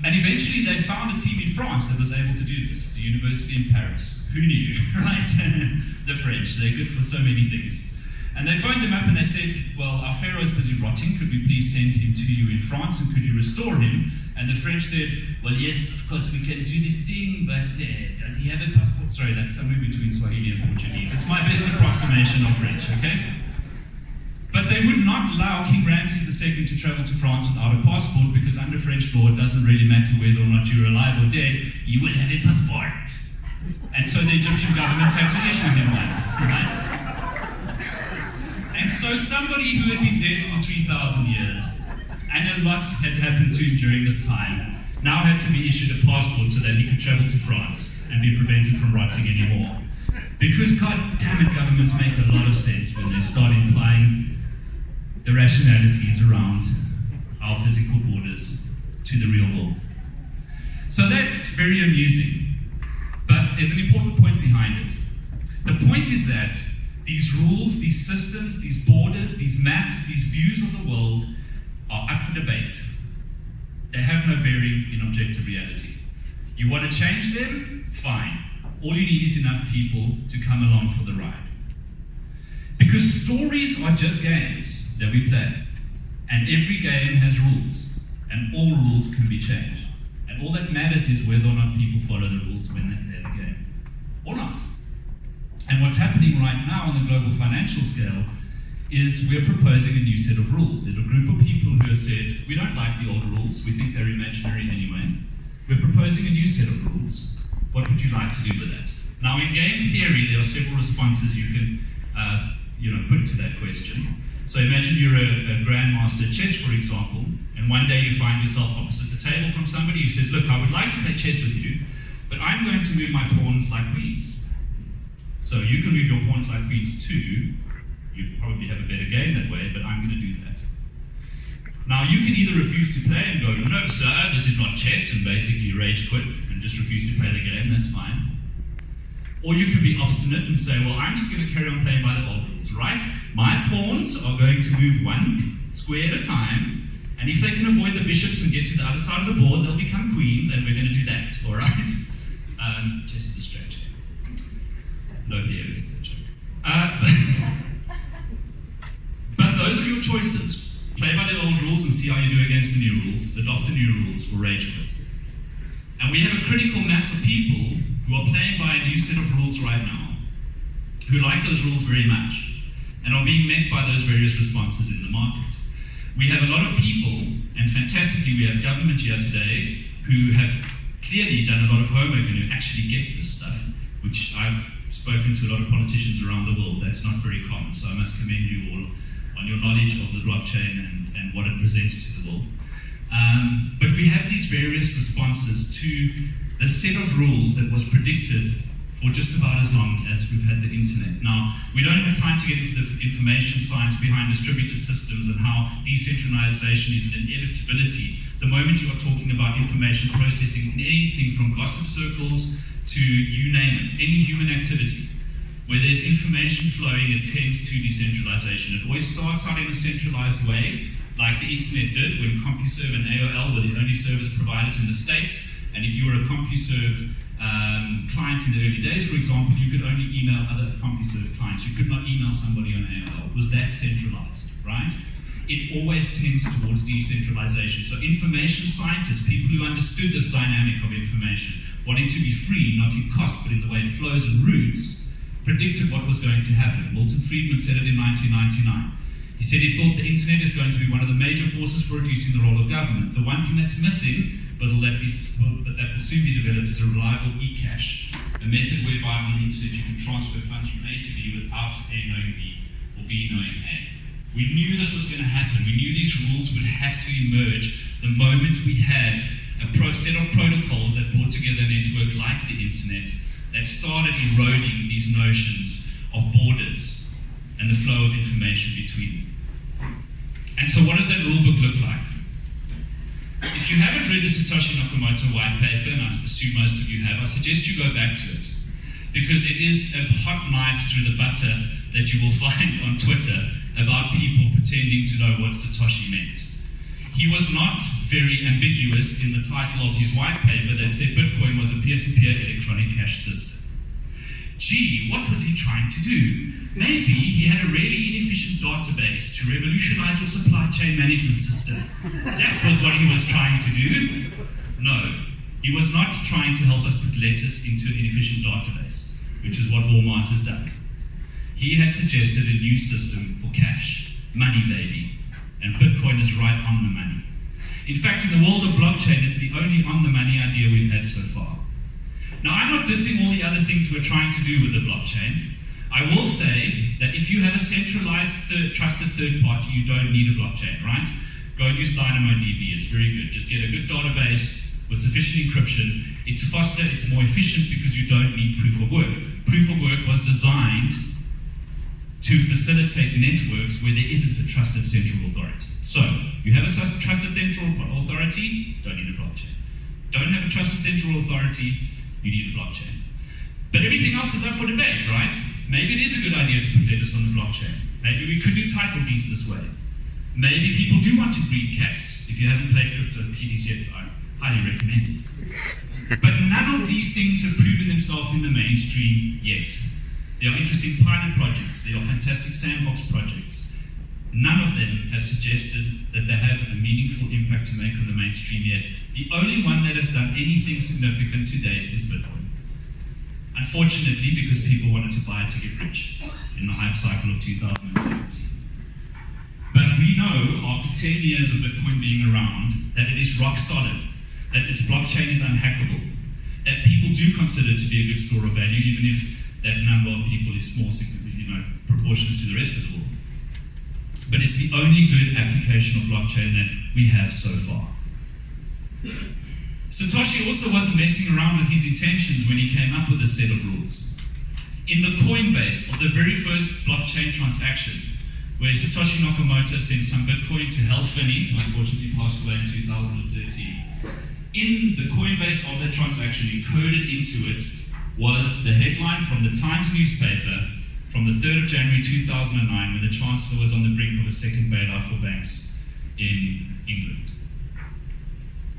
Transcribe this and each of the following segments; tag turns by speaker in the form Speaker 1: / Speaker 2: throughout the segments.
Speaker 1: And eventually they found a team in France that was able to do this, the University in Paris. Who knew, right? The French, they're good for so many things. And they phoned them up and they said, well, our pharaoh's busy rotting, could we please send him to you in France and could you restore him? And the French said, well, yes, of course we can do this thing, but does he have a passport? Sorry, that's somewhere between Swahili and Portuguese. It's my best approximation of French, okay? But they would not allow King Ramses II to travel to France without a passport because under French law, it doesn't really matter whether or not you're alive or dead, you will have a passport. And so the Egyptian government had to issue him one, right? And so somebody who had been dead for 3,000 years, and a lot had happened to him during this time, now had to be issued a passport so that he could travel to France and be prevented from rotting anymore. Because, god damn it, governments make a lot of sense when they start implying the rationalities around our physical borders to the real world. So that's very amusing, but there's an important point behind it. The point is that these rules, these systems, these borders, these maps, these views of the world are up for debate. They have no bearing in objective reality. You want to change them? Fine. All you need is enough people to come along for the ride. Because stories are just games that we play. And every game has rules. And all rules can be changed. And all that matters is whether or not people follow the rules when they play the game. Or not. And what's happening right now on the global financial scale is we're proposing a new set of rules. There's a group of people who have said, we don't like the old rules, we think they're imaginary anyway. We're proposing a new set of rules. What would you like to do with that? Now, in game theory, there are several responses you can put to that question. So imagine you're a grandmaster at chess, for example, and one day you find yourself opposite the table from somebody who says, look, I would like to play chess with you, but I'm going to move my pawns like queens. So you can move your pawns like queens too. You probably have a better game that way, but I'm going to do that. Now, you can either refuse to play and go, no, sir, this is not chess, and basically rage quit and just refuse to play the game, that's fine. Or you can be obstinate and say, well, I'm just going to carry on playing by the old rules, right? My pawns are going to move one square at a time, and if they can avoid the bishops and get to the other side of the board, they'll become queens, and we're going to do that, all right? Chess is a strange game. Nobody ever gets that joke. But those are your choices. Play by the old rules and see how you do against the new rules. Adopt the new rules or rage quit. And we have a critical mass of people who are playing by a new set of rules right now, who like those rules very much, and are being met by those various responses in the market. We have a lot of people, and fantastically we have government here today, who have clearly done a lot of homework and who actually get this stuff, which I've spoken to a lot of politicians around the world. That's not very common, so I must commend you all on your knowledge of the blockchain and what it presents to the world. But we have these various responses to the set of rules that was predicted for just about as long as we've had the internet. Now, we don't have time to get into the information science behind distributed systems and how decentralization is an inevitability. The moment you are talking about information processing, anything from gossip circles to you name it, any human activity, where there's information flowing, it tends to decentralization. It always starts out in a centralized way, like the internet did when CompuServe and AOL were the only service providers in the States. And if you were a CompuServe client in the early days, for example, you could only email other CompuServe clients. You could not email somebody on AOL. It was that centralized, right? It always tends towards decentralization. So information scientists, people who understood this dynamic of information, wanting to be free, not in cost, but in the way it flows and routes, predicted what was going to happen. Milton Friedman said it in 1999. He said he thought the internet is going to be one of the major forces for reducing the role of government. The one thing that's missing, but that will soon be developed, is a reliable e-cash, a method whereby on the internet you can transfer funds from A to B without A knowing B or B knowing A. We knew this was going to happen. We knew these rules would have to emerge the moment we had a set of protocols that brought together a network like the internet that started eroding these notions of borders and the flow of information between them. And so what does that rulebook look like? If you haven't read the Satoshi Nakamoto white paper, and I assume most of you have, I suggest you go back to it, because it is a hot knife through the butter that you will find on Twitter about people pretending to know what Satoshi meant. he was not very ambiguous in the title of his white paper that said Bitcoin was a peer-to-peer electronic cash system. Gee, what was he trying to do? Maybe he had a really inefficient database to revolutionize your supply chain management system. That was what he was trying to do. No, he was not trying to help us put lettuce into an inefficient database, which is what Walmart has done. He had suggested a new system for cash, money baby, and Bitcoin is right on the money. In fact, in the world of blockchain, it's the only on-the-money idea we've had so far. Now, I'm not dissing all the other things we're trying to do with the blockchain. I will say that if you have a centralized, trusted third party, you don't need a blockchain, right? Go and use DynamoDB, it's very good. Just get a good database with sufficient encryption. It's faster, it's more efficient because you don't need proof of work. Proof of work was designed to facilitate networks where there isn't a trusted central authority. So, you have a trusted central authority, don't need a blockchain. Don't have a trusted central authority, you need a blockchain. But everything else is up for debate, right? Maybe it is a good idea to put lettuce on the blockchain. Maybe we could do title deeds this way. Maybe people do want to breed cats. If you haven't played CryptoKitties yet, I highly recommend it. But none of these things have proven themselves in the mainstream yet. There are interesting pilot projects, there are fantastic sandbox projects. None of them have suggested that they have a meaningful impact to make on the mainstream yet. The only one that has done anything significant to date is Bitcoin. Unfortunately, because people wanted to buy it to get rich in the hype cycle of 2017. But we know, after 10 years of Bitcoin being around, that it is rock solid, that its blockchain is unhackable, that people do consider it to be a good store of value, even if that number of people is small, proportionate to the rest of the world. But it's the only good application of blockchain that we have so far. Satoshi also wasn't messing around with his intentions when he came up with this set of rules. In the Coinbase of the very first blockchain transaction, where Satoshi Nakamoto sent some Bitcoin to halving, who unfortunately passed away in 2013, in the Coinbase of that transaction, encoded into it, was the headline from the Times newspaper from the 3rd of January 2009 when the Chancellor was on the brink of a second bailout for banks in England.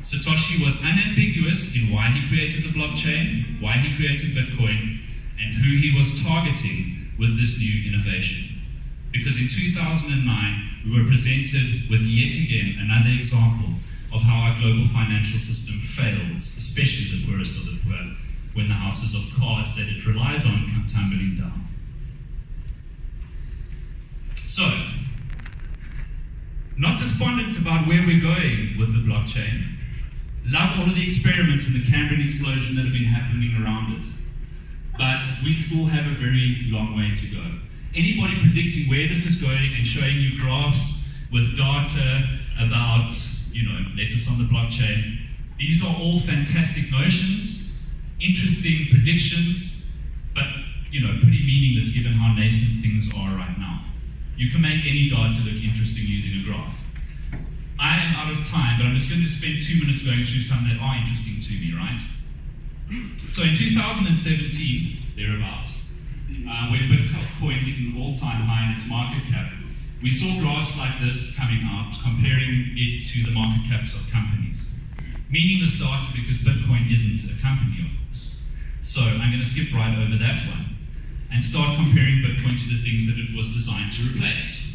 Speaker 1: Satoshi was unambiguous in why he created the blockchain, why he created Bitcoin, and who he was targeting with this new innovation. Because in 2009, we were presented with yet again another example of how our global financial system fails, especially the poorest of the poor, when the houses of cards that it relies on come tumbling down. So, not despondent about where we're going with the blockchain. Love all of the experiments and the Cambrian explosion that have been happening around it. But we still have a very long way to go. Anybody predicting where this is going and showing you graphs with data about, lettuce on the blockchain, these are all fantastic notions, interesting predictions, but pretty meaningless given how nascent things are right now. You can make any data look interesting using a graph. I am out of time, but I'm just going to spend 2 minutes going through some that are interesting to me, right? So in 2017, thereabouts, when Bitcoin hit an all-time high in its market cap, we saw graphs like this coming out, comparing it to the market caps of companies. Meaningless data because Bitcoin isn't a company, of course. So I'm going to skip right over that one and start comparing Bitcoin to the things that it was designed to replace.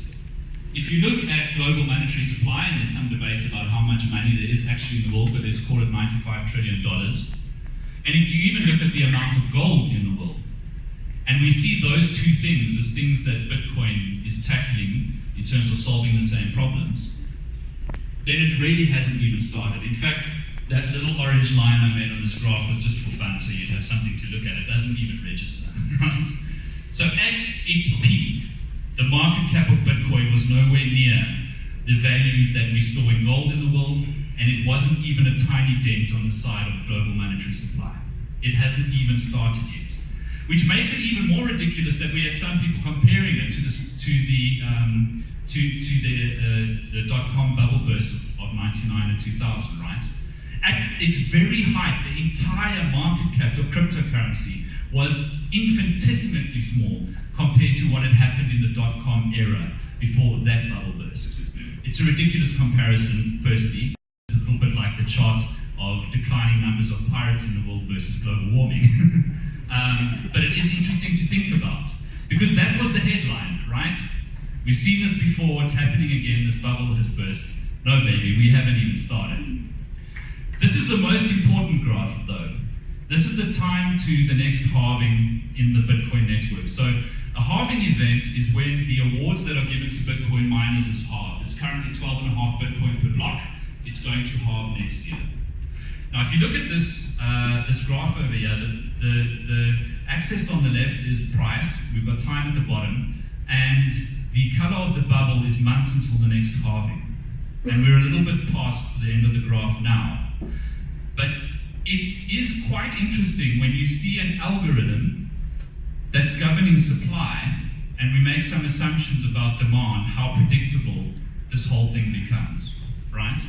Speaker 1: If you look at global monetary supply, and there's some debate about how much money there is actually in the world, but let's call it $95 trillion. And if you even look at the amount of gold in the world, and we see those two things as things that Bitcoin is tackling in terms of solving the same problems, then it really hasn't even started. In fact, that little orange line I made on this graph was just for fun, so you'd have something to look at. It doesn't even register, right? So at its peak, the market cap of Bitcoin was nowhere near the value that we store in gold in the world, and it wasn't even a tiny dent on the side of global monetary supply. It hasn't even started yet, which makes it even more ridiculous that we had some people comparing it to the dot-com bubble burst of 99 and 2000, right? At its very height, the entire market cap of cryptocurrency was infinitesimally small compared compared to what had happened in the dot-com era before that bubble burst. It's a ridiculous comparison, firstly. It's a little bit like the chart of declining numbers of pirates in the world versus global warming. But it is interesting to think about, because that was the headline, right? We've seen this before, it's happening again, this bubble has burst. No, baby, we haven't even started. This is the most important graph, though. This is the time to the next halving in the Bitcoin network. So a halving event is when the awards that are given to Bitcoin miners is halved. It's currently 12.5 Bitcoin per block. It's going to halve next year. Now, if you look at this graph over here, the axis on the left is price. We've got time at the bottom, and the color of the bubble is months until the next halving. And we're a little bit past the end of the graph now. But it is quite interesting when you see an algorithm that's governing supply, and we make some assumptions about demand, how predictable this whole thing becomes, right?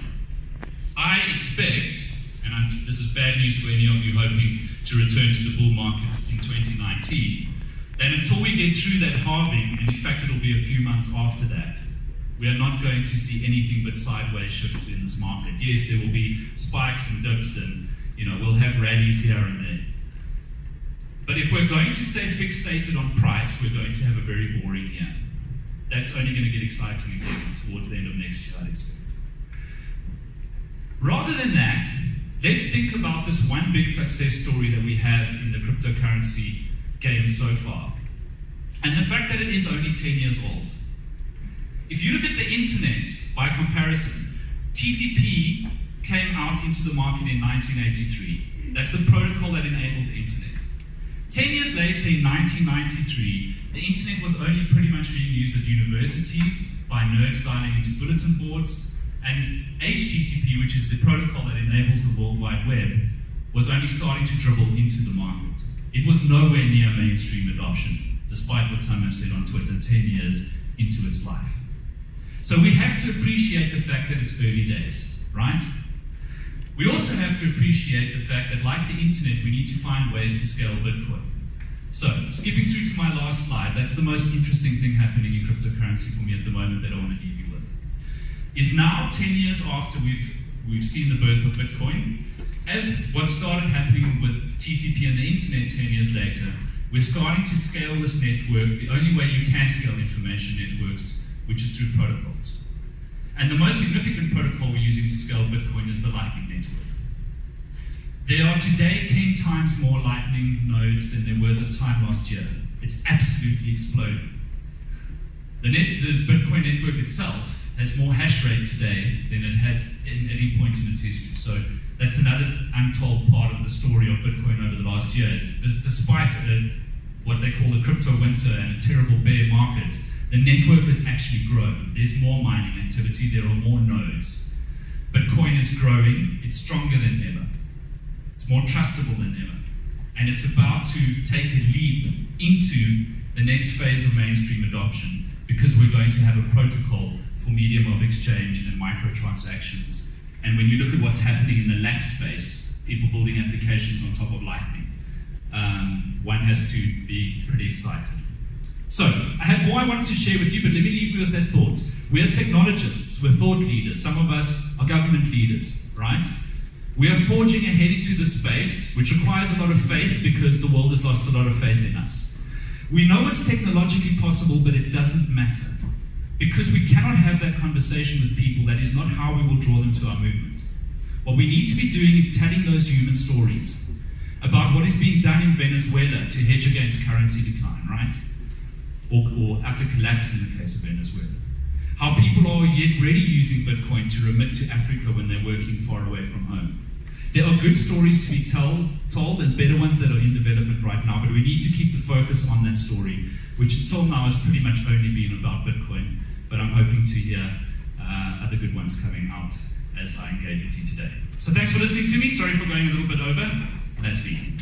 Speaker 1: I expect, and this is bad news for any of you hoping to return to the bull market in 2019, that until we get through that halving, and in fact it'll be a few months after that, we are not going to see anything but sideways shifts in this market. Yes, there will be spikes and dips, and we'll have rallies here and there. But if we're going to stay fixated on price, we're going to have a very boring year. That's only going to get exciting again towards the end of next year, I'd expect. Rather than that, let's think about this one big success story that we have in the cryptocurrency game so far, and the fact that it is only 10 years old. If you look at the internet, by comparison, TCP came out into the market in 1983. That's the protocol that enabled the internet. 10 years later, in 1993, the internet was only pretty much being used at universities by nerds dialing into bulletin boards, and HTTP, which is the protocol that enables the World Wide Web, was only starting to dribble into the market. It was nowhere near mainstream adoption, despite what some have said on Twitter, 10 years into its life. So we have to appreciate the fact that it's early days, right? We also have to appreciate the fact that, like the internet, we need to find ways to scale Bitcoin. So, skipping through to my last slide, that's the most interesting thing happening in cryptocurrency for me at the moment that I want to leave you with. Is now, 10 years after we've seen the birth of Bitcoin, as what started happening with TCP and the internet 10 years later, we're starting to scale this network the only way you can scale information networks, which is through protocols. And the most significant protocol we're using to scale Bitcoin is the Lightning Network. There are today 10 times more Lightning nodes than there were this time last year. It's absolutely exploding. The Bitcoin network itself has more hash rate today than it has in any point in its history. So that's another untold part of the story of Bitcoin over the last year. Despite what they call a crypto winter and a terrible bear market, the network has actually grown. There's more mining activity, there are more nodes. Bitcoin is growing, it's stronger than ever. It's more trustable than ever. And it's about to take a leap into the next phase of mainstream adoption, because we're going to have a protocol for medium of exchange and microtransactions. And when you look at what's happening in the lab space, people building applications on top of Lightning, one has to be pretty excited. So, I had more I wanted to share with you, but let me leave you with that thought. We are technologists, we're thought leaders. Some of us are government leaders, right? We are forging ahead into the space, which requires a lot of faith because the world has lost a lot of faith in us. We know it's technologically possible, but it doesn't matter. Because we cannot have that conversation with people, that is not how we will draw them to our movement. What we need to be doing is telling those human stories about what is being done in Venezuela to hedge against currency decline, right? Or utter collapse in the case of Venezuela. How people are yet ready using Bitcoin to remit to Africa when they're working far away from home. There are good stories to be told and better ones that are in development right now, but we need to keep the focus on that story, which until now has pretty much only been about Bitcoin, but I'm hoping to hear other good ones coming out as I engage with you today. So thanks for listening to me. Sorry for going a little bit over. That's me.